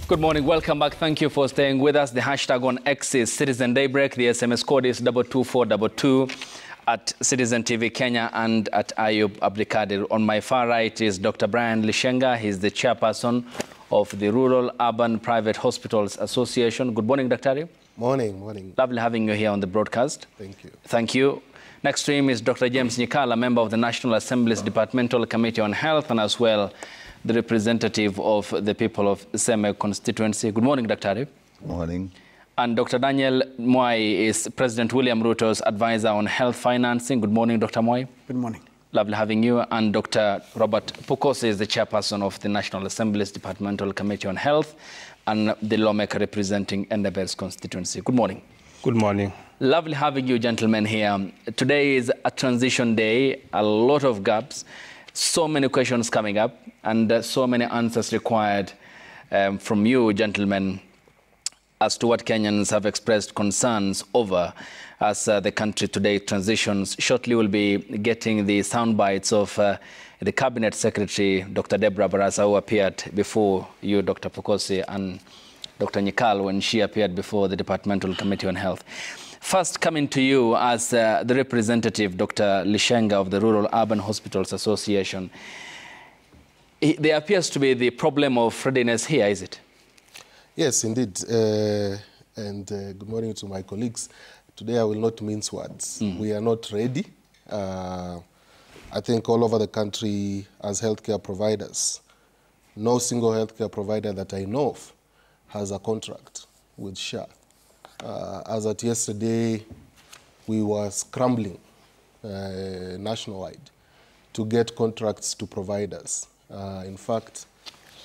Good morning. Welcome back. Thank you for staying with us. The hashtag on X is Citizen Daybreak. The SMS code is 22422 at Citizen TV Kenya and at Ayub Abdikadir. On my far right is Dr. Brian Lishenga. He's the chairperson of the Rural Urban Private Hospitals Association. Good morning, Dr. Ayub. Morning. Lovely having you here on the broadcast. Thank you. Thank you. Next to him is Dr. James Nyikala, member of the National Assembly's Departmental Committee on Health, and as well the representative of the people of Seme constituency. Good morning, Dr. Ayub. Morning. And Dr. Daniel Mwai is President William Ruto's advisor on health financing. Good morning, Dr. Mwai. Good morning. Lovely having you. And Dr. Robert Pukose is the chairperson of the National Assembly's Departmental Committee on Health and the lawmaker representing Endebess constituency. Good morning. Good morning. Lovely having you gentlemen here. Today is a transition day, a lot of gaps, so many questions coming up, and so many answers required from you gentlemen as to what Kenyans have expressed concerns over as the country today transitions. Shortly we'll be getting the sound bites of the Cabinet Secretary, Dr. Deborah Barasa, who appeared before you, Dr. Pukose, and Dr. Nyikal when she appeared before the Departmental Committee on Health. First, coming to you as the representative, Dr. Lishenga of the Rural Urban Hospitals Association. There appears to be the problem of readiness here, is it? Yes, indeed. Good morning to my colleagues. Today I will not mince words. We are not ready. I think all over the country as healthcare providers, no single healthcare provider that I know of has a contract with SHA. As at yesterday, we were scrambling nationwide to get contracts to providers. In fact,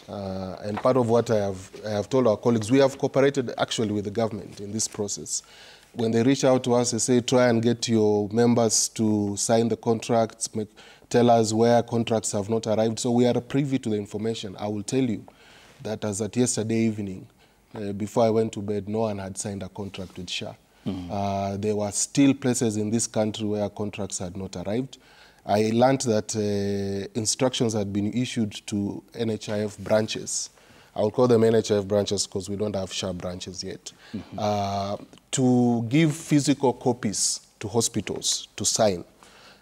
and part of what I have told our colleagues, we have cooperated actually with the government in this process. When they reach out to us, they say, try and get your members to sign the contracts, tell us where contracts have not arrived. So we are privy to the information. I will tell you that as at yesterday evening, before I went to bed, no one had signed a contract with SHA. There were still places in this country where contracts had not arrived. I learned that instructions had been issued to NHIF branches. I will call them NHIF branches because we don't have SHA branches yet, to give physical copies to hospitals to sign.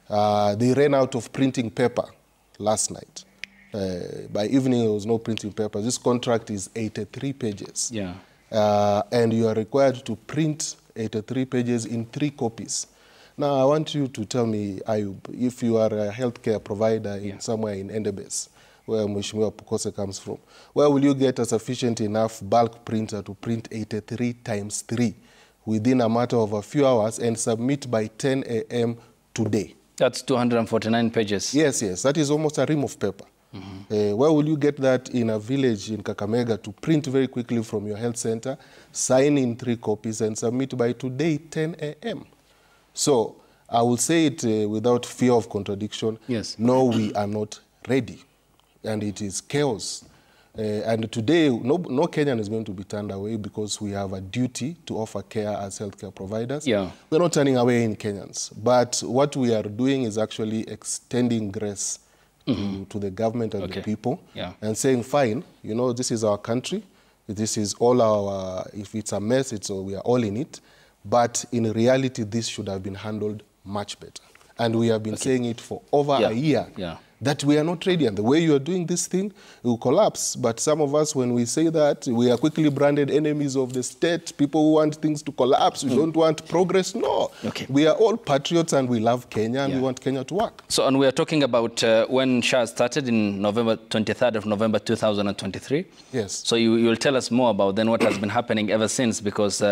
They ran out of printing paper last night. By evening, there was no printing paper. This contract is 83 pages. Yeah. And you are required to print 83 pages in 3 copies. Now, I want you to tell me, Ayub, if you are a healthcare provider in somewhere in Endebess, where Mheshimiwa Pukose comes from, where will you get a sufficient enough bulk printer to print 83 times 3 within a matter of a few hours and submit by 10 a.m. today? That's 249 pages. Yes. That is almost a ream of paper. Where will you get that in a village in Kakamega to print very quickly from your health center, sign in 3 copies and submit by today 10 a.m.? So I will say it without fear of contradiction. Yes. No, we are not ready. And it is chaos. And today, no Kenyan is going to be turned away because we have a duty to offer care as healthcare providers. Yeah. We're not turning away any Kenyans. But what we are doing is actually extending grace to the government and the people, and saying, fine, you know, this is our country, this is all our, if it's a mess, we are all in it, but in reality, this should have been handled much better. And we have been saying it for over a year, that we are not ready, and the way you are doing this thing, it will collapse. But some of us, when we say that, we are quickly branded enemies of the state, people who want things to collapse, we don't want progress. No, we are all patriots and we love Kenya and we want Kenya to work. So, and we are talking about when SHA started in November, 23rd of November 2023. Yes. So you will tell us more about then what has been happening ever since, because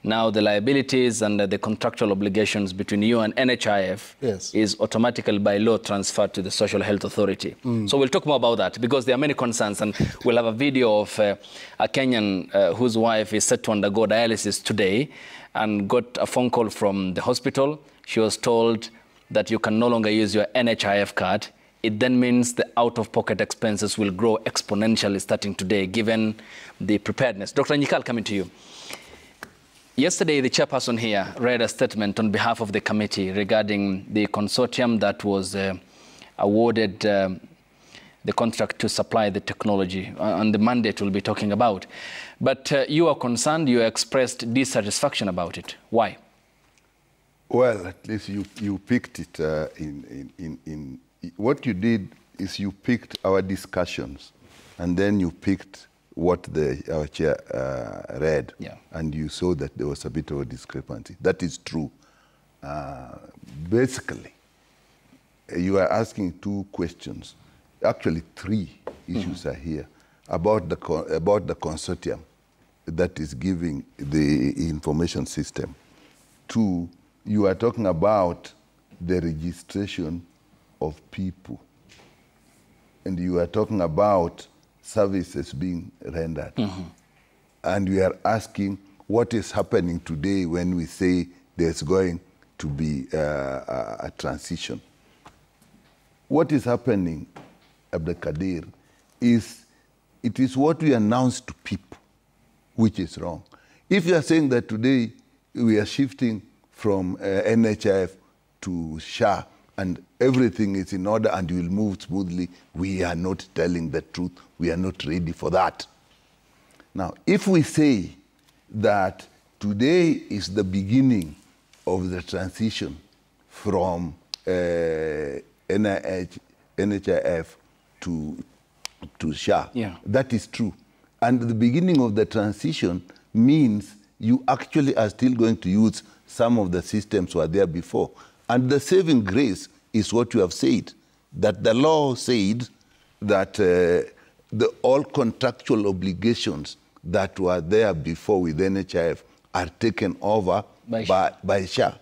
now the liabilities and the contractual obligations between you and NHIF is automatically by law transferred to the Social Health Authority. So we'll talk more about that because there are many concerns, and we'll have a video of a Kenyan whose wife is set to undergo dialysis today and got a phone call from the hospital. She was told that you can no longer use your NHIF card. It then means the out-of-pocket expenses will grow exponentially starting today, given the preparedness. Dr. Nyikal, coming to you. Yesterday, the chairperson here read a statement on behalf of the committee regarding the consortium that was awarded the the contract to supply the technology and the mandate we'll be talking about. But you are concerned, you expressed dissatisfaction about it. Why? Well, at least you picked it what you did is you picked our discussions, and then you picked what our chair read, and you saw that there was a bit of a discrepancy. That is true. Basically, you are asking two questions. Actually, three issues are here about the consortium that is giving the information system. Two, you are talking about the registration of people, and you are talking about services being rendered. And we are asking what is happening today when we say there's going to be a transition. What is happening, Abdelkadir, is it is what we announce to people, which is wrong. If you are saying that today we are shifting from NHIF to SHA and everything is in order and will move smoothly, we are not telling the truth. We are not ready for that. Now, if we say that today is the beginning of the transition from NHIF to SHA, that is true. And the beginning of the transition means you actually are still going to use some of the systems were there before. And the saving grace is what you have said, that the law said that all contractual obligations that were there before with NHIF are taken over by SHA.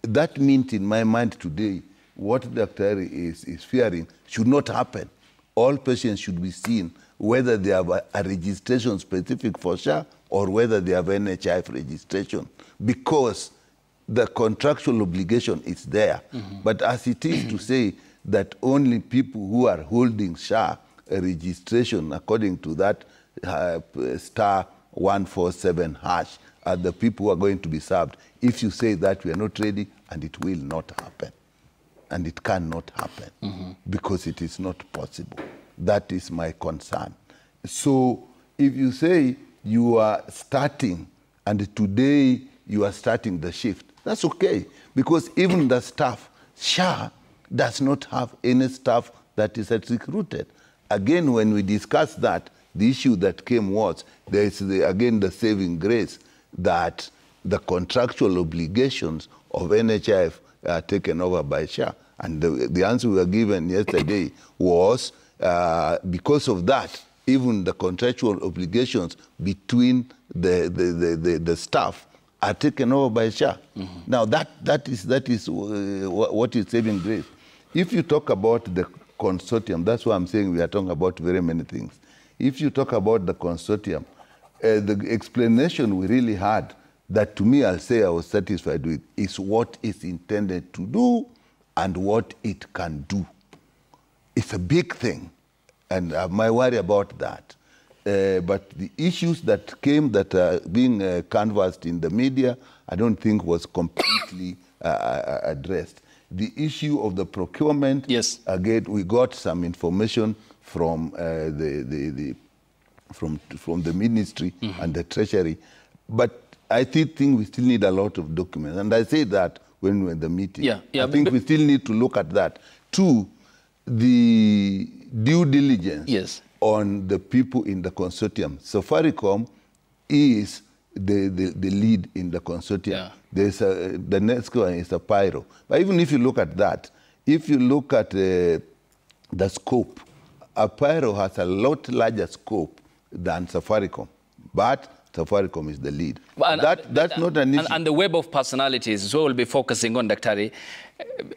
That means, in my mind today, what Dr. is fearing should not happen. All patients should be seen, whether they have a registration specific for SHA or whether they have NHIF registration, because the contractual obligation is there. But as it is to say that only people who are holding SHA registration according to that star 147 hash are the people who are going to be served. If you say that, we are not ready, and it will not happen. And it cannot happen because it is not possible. That is my concern. So if you say you are starting, and today you are starting the shift, that's okay, because even the staff, SHA does not have any staff that is recruited. Again, when we discuss that, the issue that came was, there is again the saving grace that the contractual obligations of NHIF are taken over by SHA. And the answer we were given yesterday was, because of that, even the contractual obligations between the staff are taken over by SHA. Now that is what is saving grace. If you talk about the consortium, that's why I'm saying we are talking about very many things. If you talk about the consortium, the explanation we really had, that to me I'll say I was satisfied with, is what is intended to do and what it can do. It's a big thing, and I might worry about that. But the issues that came that are being canvassed in the media, I don't think was completely addressed. The issue of the procurement, again, we got some information from from the ministry and the treasury, but I think we still need a lot of documents, and I say that when we were in the meeting. I think we still need to look at that. Two, the due diligence on the people in the consortium. Safaricom is the lead in the consortium. There's the next one is a Pyro. But even if you look at that, if you look at the scope, a Pyro has a lot larger scope than Safaricom, but Safaricom is the lead. That's not an issue. And the web of personalities is what we'll be focusing on, Dr.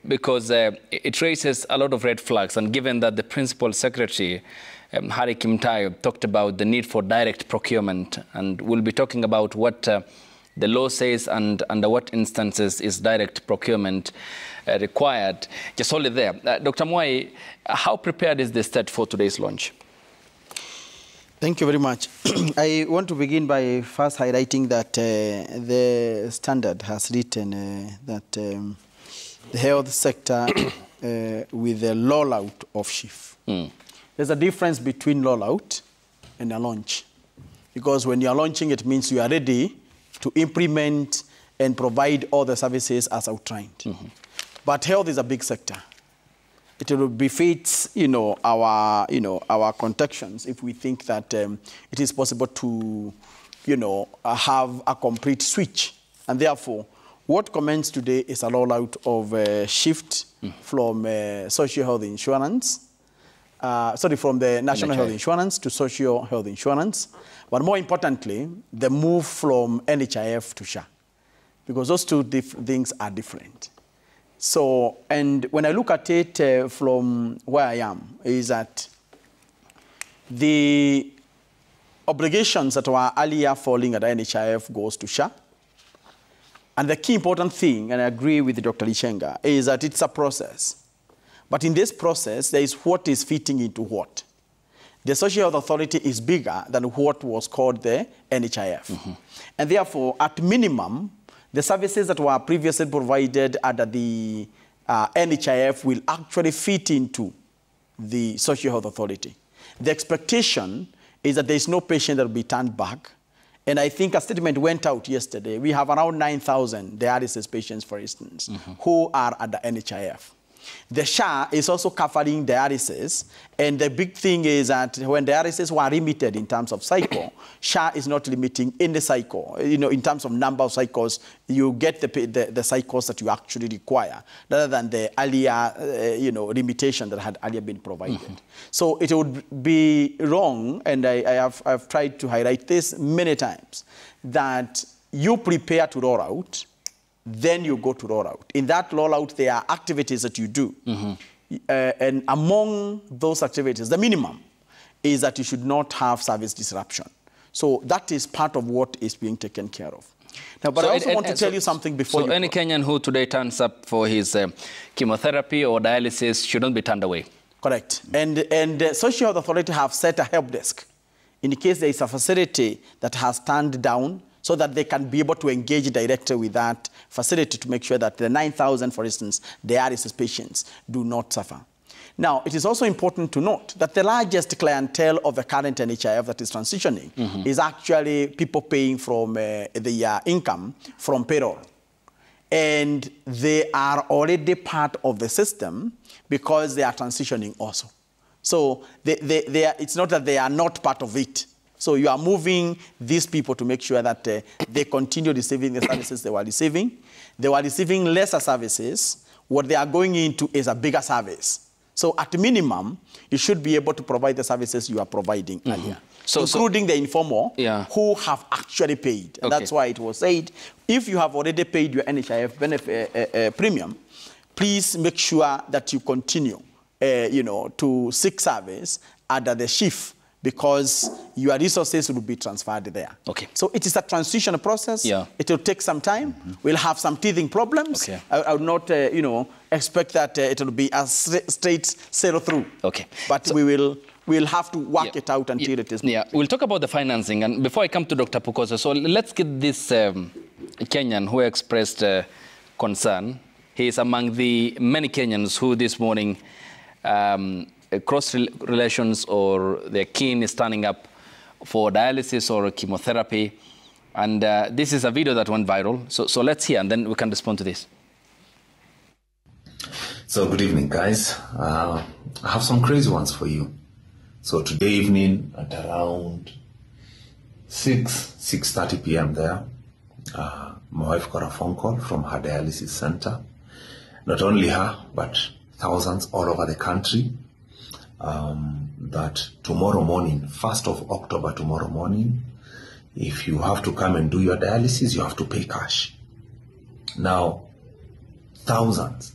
Because it raises a lot of red flags. And given that the Principal Secretary, Harry Kimtai, talked about the need for direct procurement, and we'll be talking about what the law says and under what instances is direct procurement required. Just hold it there. Dr. Mwai, how prepared is the state for today's launch? Thank you very much. I want to begin by first highlighting that the Standard has written that the health sector with the rollout of SHIF. there's a difference between rollout and a launch. Because when you are launching, it means you are ready to implement and provide all the services as outlined. But health is a big sector. It will befit, our contextions if we think that it is possible to, have a complete switch. And therefore, what commenced today is a rollout of a shift from social health insurance, from the national health insurance to social health insurance. But more importantly, the move from NHIF to SHA, because those two things are different. So, and when I look at it from where I am, is that the obligations that were earlier falling at NHIF goes to SHA. And the key important thing, and I agree with Dr. Lichenga, is that it's a process. But in this process, there is what is fitting into what. The Social Health Authority is bigger than what was called the NHIF. And therefore, at minimum, the services that were previously provided under the NHIF will actually fit into the Social Health Authority. The expectation is that there is no patient that will be turned back. And I think a statement went out yesterday. We have around 9,000 dialysis patients, for instance, who are at the NHIF. The SHA is also covering dialysis, and the big thing is that when dialysis were limited in terms of cycle, SHA is not limiting in the cycle. In terms of number of cycles, you get the cycles that you actually require, rather than the earlier, limitation that had earlier been provided. So it would be wrong, and I've tried to highlight this many times, that you prepare to roll out, then you go to rollout. In that rollout, there are activities that you do. And among those activities, the minimum is that you should not have service disruption. So that is part of what is being taken care of. Now, but I also want to tell you something before you... So any Kenyan who today turns up for his chemotherapy or dialysis shouldn't be turned away? Correct. And the Social Health Authority have set a help desk in case there is a facility that has turned down, so that they can be able to engage directly with that facility to make sure that the 9,000, for instance, dialysis patients do not suffer. Now, it is also important to note that the largest clientele of the current NHIF that is transitioning is actually people paying from their income from payroll. And they are already part of the system because they are transitioning also. So it's not that they are not part of it. So you are moving these people to make sure that they continue receiving the services they were receiving. They were receiving lesser services. What they are going into is a bigger service. So at minimum, you should be able to provide the services you are providing earlier, including the informal who have actually paid. And that's why it was said, if you have already paid your NHIF benefit premium, please make sure that you continue to seek service under the shift, because your resources will be transferred there. So it is a transition process. It will take some time. We'll have some teething problems. I would not, expect that it will be a straight sail through. But so we'll have to work it out until it is. We'll talk about the financing. And before I come to Dr. Pukosa, so let's get this Kenyan who expressed concern. He is among the many Kenyans who this morning cross relations or they're keen standing up for dialysis or chemotherapy. And this is a video that went viral. So let's hear, and then we can respond to this. So good evening, guys. I have some crazy ones for you. So today evening at around 6:30 p.m. there, my wife got a phone call from her dialysis center. Not only her, but thousands all over the country. That tomorrow morning, 1st of October, tomorrow morning, if you have to come and do your dialysis, you have to pay cash. Now, thousands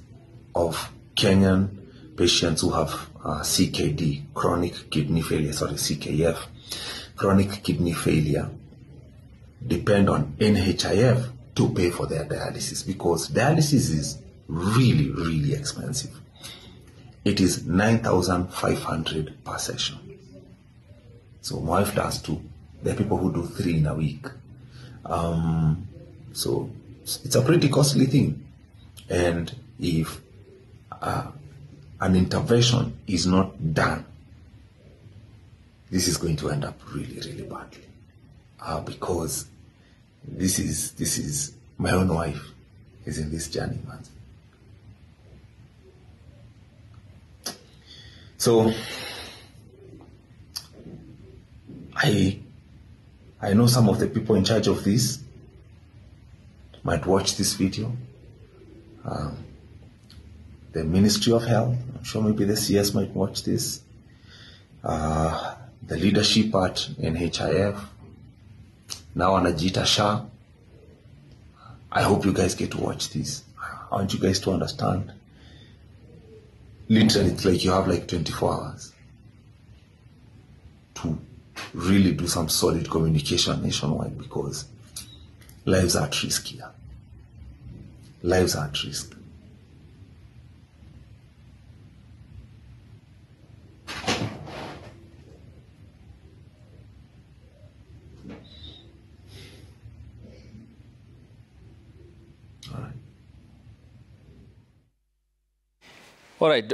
of Kenyan patients who have CKD, chronic kidney failure, CKF, chronic kidney failure, depend on NHIF to pay for their dialysis, because dialysis is really, really expensive. It is 9,500 per session. So my wife does 2. There are people who do 3 in a week. So it's a pretty costly thing. And if an intervention is not done this is going to end up really, really badly. Because this is my own wife is in this journey, man. So I know some of the people in charge of this might watch this video. The Ministry of Health, I'm sure maybe the CS might watch this. The leadership at NHIF, now Anajita SHA. I hope you guys get to watch this. I want you guys to understand. Literally, it's like you have like 24 hours to really do some solid communication nationwide, because lives are at risk here. Lives are at risk. All right,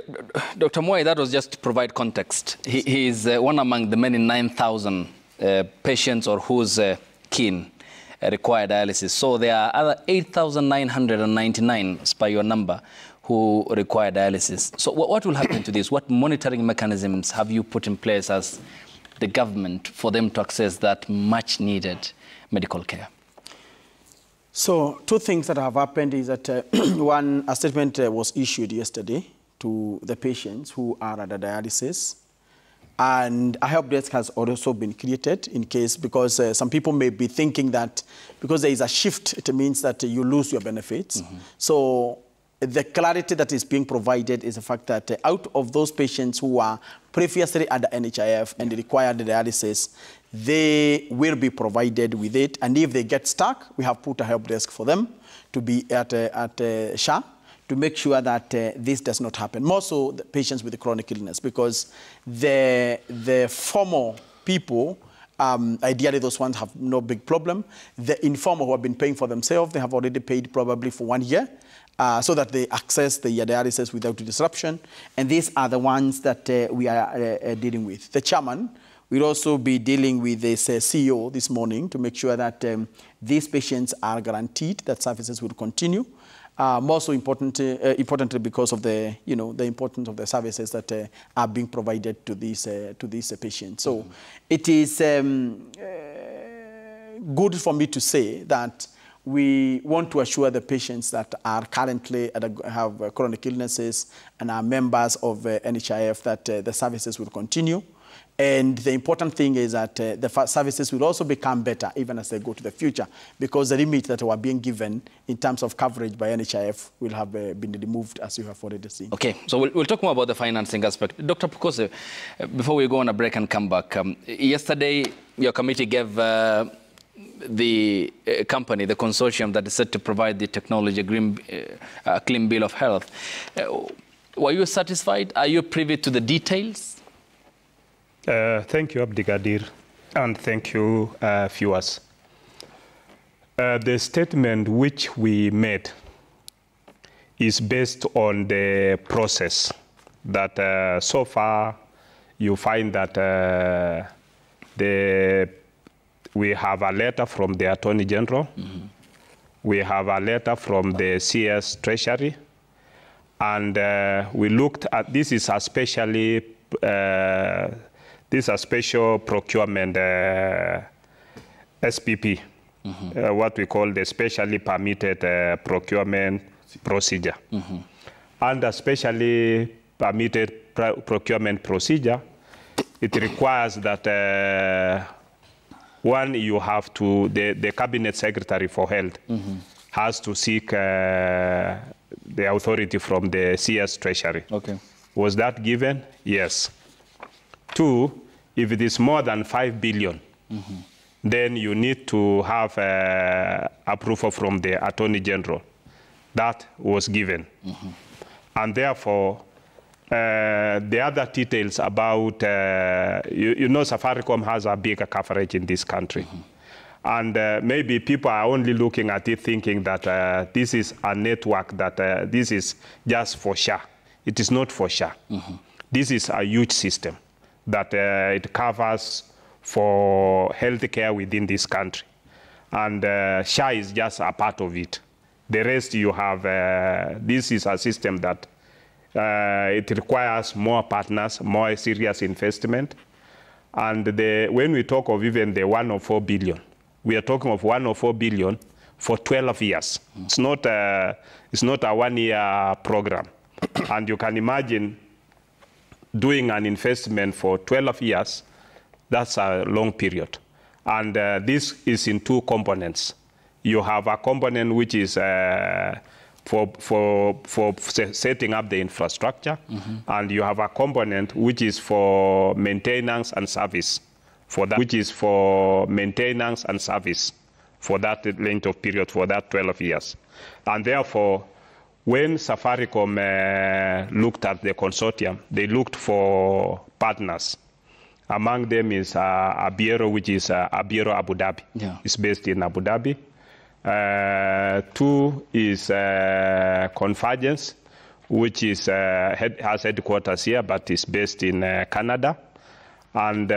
Dr. Mwai, that was just to provide context. He is one among the many 9,000 patients or whose kin require dialysis. So there are other 8,999, as per your number, who require dialysis. So what will happen to this? What monitoring mechanisms have you put in place as the government for them to access that much needed medical care? So 2 things that have happened is that one, a statement was issued yesterday to the patients who are under dialysis. And a help desk has also been created in case, because some people may be thinking that because there is a shift, it means that you lose your benefits. So the clarity that is being provided is the fact that out of those patients who are previously under NHIF and require the dialysis, they will be provided with it. And if they get stuck, we have put a help desk for them to be at SHA, to make sure that this does not happen. More so the patients with the chronic illness, because the formal people, ideally those ones have no big problem. The informal who have been paying for themselves, they have already paid probably for 1 year, so that they access the dialysis without disruption. And these are the ones that we are dealing with. The chairman will also be dealing with this CEO this morning to make sure that these patients are guaranteed that services will continue. More so importantly because of the the importance of the services that are being provided to these patients. So it is good for me to say that we want to assure the patients that are currently have chronic illnesses and are members of NHIF that the services will continue. And the important thing is that the services will also become better even as they go to the future, because the limit that were being given in terms of coverage by NHIF will have been removed, as you have already seen. Okay, so we'll talk more about the financing aspect. Dr. Pukose, before we go on a break and come back, yesterday your committee gave the company, the consortium that is set to provide the technology clean bill of health. Were you satisfied? Are you privy to the details? Thank you, Abdigadir, and thank you, viewers. The statement which we made is based on the process that so far you find that we have a letter from the Attorney General, we have a letter from the CS Treasury, and we looked at, this is a special procurement SPP, what we call the specially permitted procurement procedure. And a specially permitted procurement procedure, it requires that one, you have to, the Cabinet Secretary for Health has to seek the authority from the CS Treasury. Okay. Was that given? Yes. 2, if it is more than 5 billion, then you need to have approval from the Attorney General. That was given. And therefore, the other details about, you know, Safaricom has a bigger coverage in this country. And maybe people are only looking at it thinking that this is a network, that this is just for SHA. It is not for SHA. This is a huge system that it covers for healthcare within this country. And SHA is just a part of it. The rest you have, this is a system that it requires more partners, more serious investment. And when we talk of even the 104 billion, we are talking of 104 billion for 12 years. It's not a 1-year program. And you can imagine doing an investment for 12 years, that's a long period. And this is in 2 components. You have a component which is for setting up the infrastructure, and you have a component which is for maintenance and service, for that, which is for maintenance and service for that length of period, for that 12 years. And therefore, when Safaricom looked at the consortium, they looked for partners. Among them is Abiero, which is Abiero Abu Dhabi. Yeah. It's based in Abu Dhabi. 2 is Convergence, which is has headquarters here, but is based in Canada. And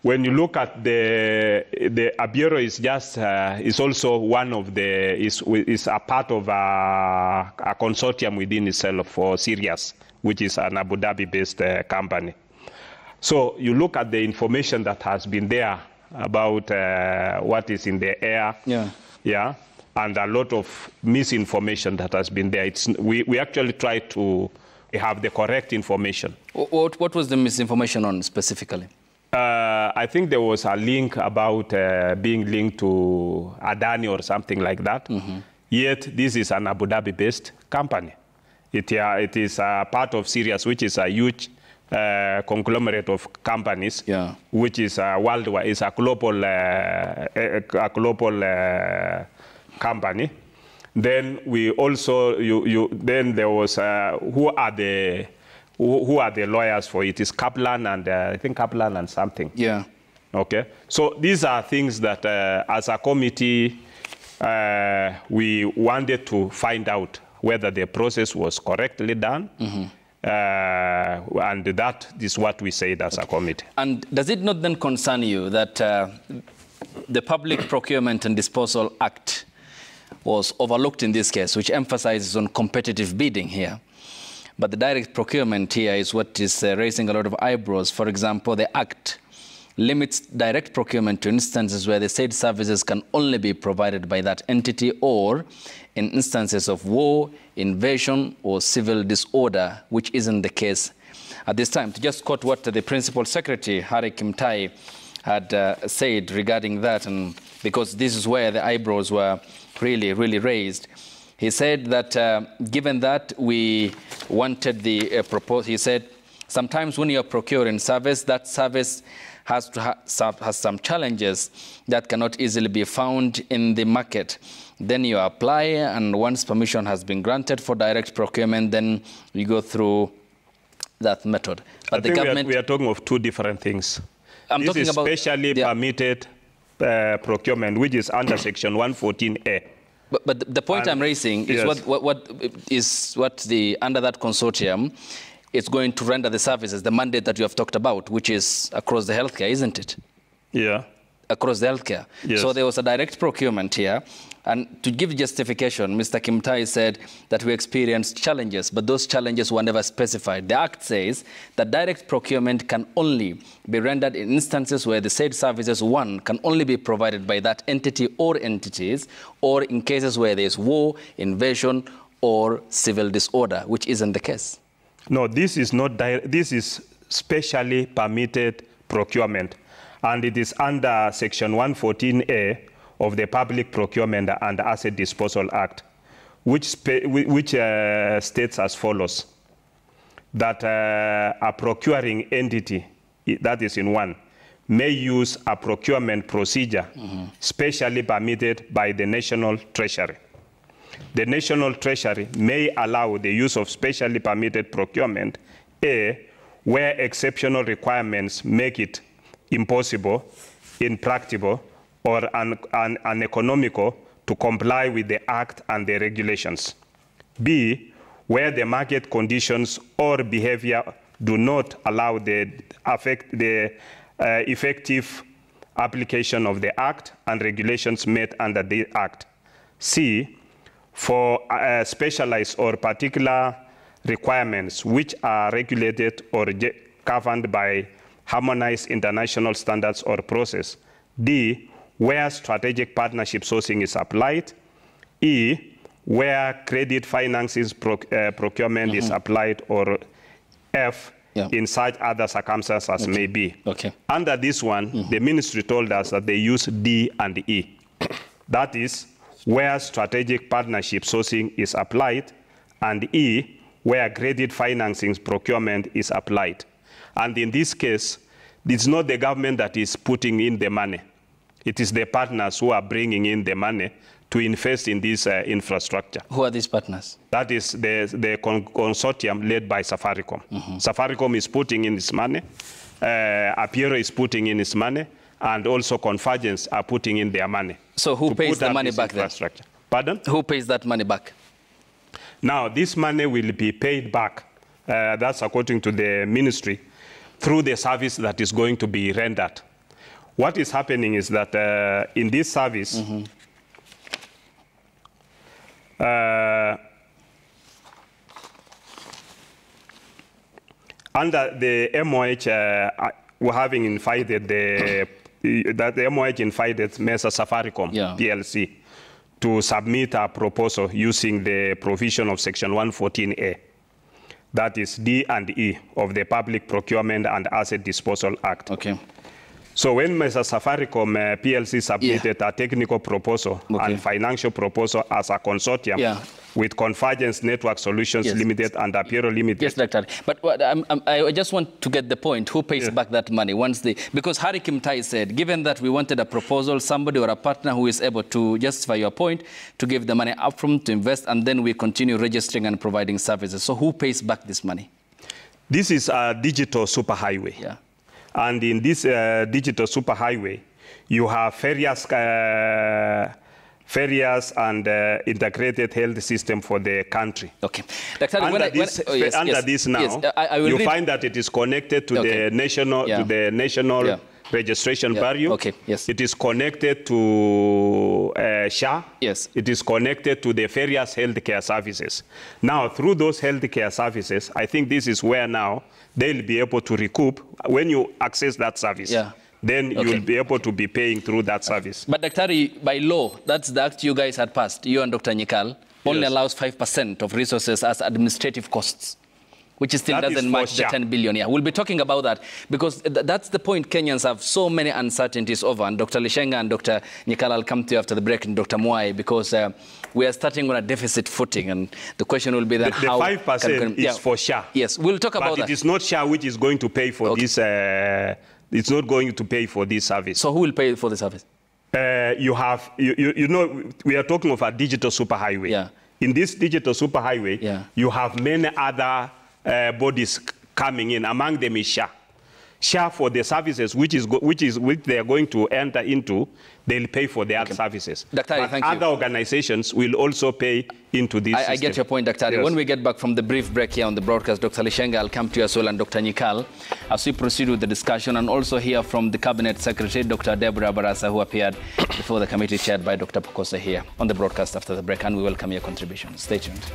when you look at the Abiero is just is also one of the is a part of a consortium within itself for Sirius, which is an Abu Dhabi-based company. So you look at the information that has been there about what is in the air, and a lot of misinformation that has been there. We actually try to have the correct information. What was the misinformation on specifically? I think there was a link about being linked to Adani or something like that. Yet this is an Abu Dhabi-based company. It is a part of Sirius, which is a huge conglomerate of companies, which is worldwide. It's a global company. Then we also then there was who are the lawyers for it? Is Kaplan and I think Kaplan and something. Yeah. Okay. So these are things that as a committee we wanted to find out whether the process was correctly done. And that is what we said as a committee. And does it not then concern you that the Public Procurement and Disposal Act was overlooked in this case, which emphasizes on competitive bidding here? But the direct procurement here is what is raising a lot of eyebrows. For example, the Act limits direct procurement to instances where the said services can only be provided by that entity, or in instances of war, invasion, or civil disorder, which isn't the case at this time. To just quote what the Principal Secretary, Harry Kimtai, had said regarding that, and because this is where the eyebrows were really, really raised. He said that given that we wanted the proposal, he said, sometimes when you're procuring service, that service has some challenges that cannot easily be found in the market. Then you apply, and once permission has been granted for direct procurement, then you go through that method. But the government, we are talking of 2 different things. I'm this talking is about specially permitted procurement, which is under Section 114A. But the point I'm raising is what the under that consortium is going to render the services, the mandate that you have talked about, which is across the healthcare, isn't it? Yeah. Across the healthcare. Yes. So there was a direct procurement here. And to give justification, Mr. Kimtai said that we experienced challenges, but those challenges were never specified. The Act says that direct procurement can only be rendered in instances where the said services, 1, can only be provided by that entity or entities, or in cases where there is war, invasion, or civil disorder, which isn't the case. No, this is not direct. This is specially permitted procurement, and it is under Section 114A of the Public Procurement and Asset Disposal Act, which states as follows, that a procuring entity, that is in 1, may use a procurement procedure specially permitted by the National Treasury. The National Treasury may allow the use of specially permitted procurement, A, where exceptional requirements make it impossible, impracticable, or uneconomical to comply with the Act and the regulations. B, where the market conditions or behavior do not allow the effective application of the Act and regulations made under the Act. C, for specialized or particular requirements which are regulated or governed by harmonized international standards or process. D, where strategic partnership sourcing is applied. E, where credit finances procurement is applied, or F, in such other circumstances as may be. Under this one, the ministry told us that they use D and E. That is, where strategic partnership sourcing is applied, and E, where credit financing procurement is applied. And in this case, it's not the government that is putting in the money. It is the partners who are bringing in the money to invest in this infrastructure. Who are these partners? That is the consortium led by Safaricom. Safaricom is putting in its money, Apiero is putting in its money, and also Convergence are putting in their money. So who pays the money back then? Pardon? Who pays that money back? Now, this money will be paid back, that's according to the ministry, through the service that is going to be rendered. What is happening is that in this service, under the MOH, we're having invited the MOH invited Mesa Safaricom PLC to submit a proposal using the provision of Section 114A. That is D and E of the Public Procurement and Asset Disposal Act. So when Mesa Safaricom PLC submitted a technical proposal and financial proposal as a consortium with Convergence Network Solutions Limited and Apiero Limited. Yes, Dr. But I just want to get the point. Who pays back that money once because Harry Kimtai said, given that we wanted a proposal, somebody or a partner who is able to justify your point, to give the money upfront to invest, and then we continue registering and providing services. So who pays back this money? This is a digital superhighway. And in this digital superhighway, you have various and integrated health system for the country. Dr. Under this now, you find that it is connected to the national registration bureau. It is connected to SHA. It is connected to the various healthcare services. Now, through those healthcare services, I think this is where now they'll be able to recoup when you access that service. Then you'll be able to be paying through that service. But Dr. by law, that's the act you guys had passed, you and Dr. Nyikal, only allows 5% of resources as administrative costs, which still doesn't match the 10 billion. We'll be talking about that because that's the point Kenyans have so many uncertainties over. And Dr. Lishenga and Dr. Nyikal, I'll come to you after the break, and Dr. Mwai, because we are starting on a deficit footing. And the question will be then how... The 5% is for SHA. Yes, we'll talk about that. But it is not SHA which is going to pay for this... it's not going to pay for this service. So who will pay for the service? You know, we are talking of a digital superhighway. In this digital superhighway, you have many other bodies coming in. Among them is SHA. SHA for the services which they are going to enter into, they'll pay for their services. Dr. Thank you. Other organizations will also pay into this system. I get your point, Dr. When we get back from the brief break here on the broadcast, Dr. Lishenga, I'll come to you as well, and Dr. Nyikal, as we proceed with the discussion, and also hear from the Cabinet Secretary, Dr. Deborah Barasa, who appeared before the committee chaired by Dr. Pokosa here on the broadcast after the break, and we welcome your contributions. Stay tuned.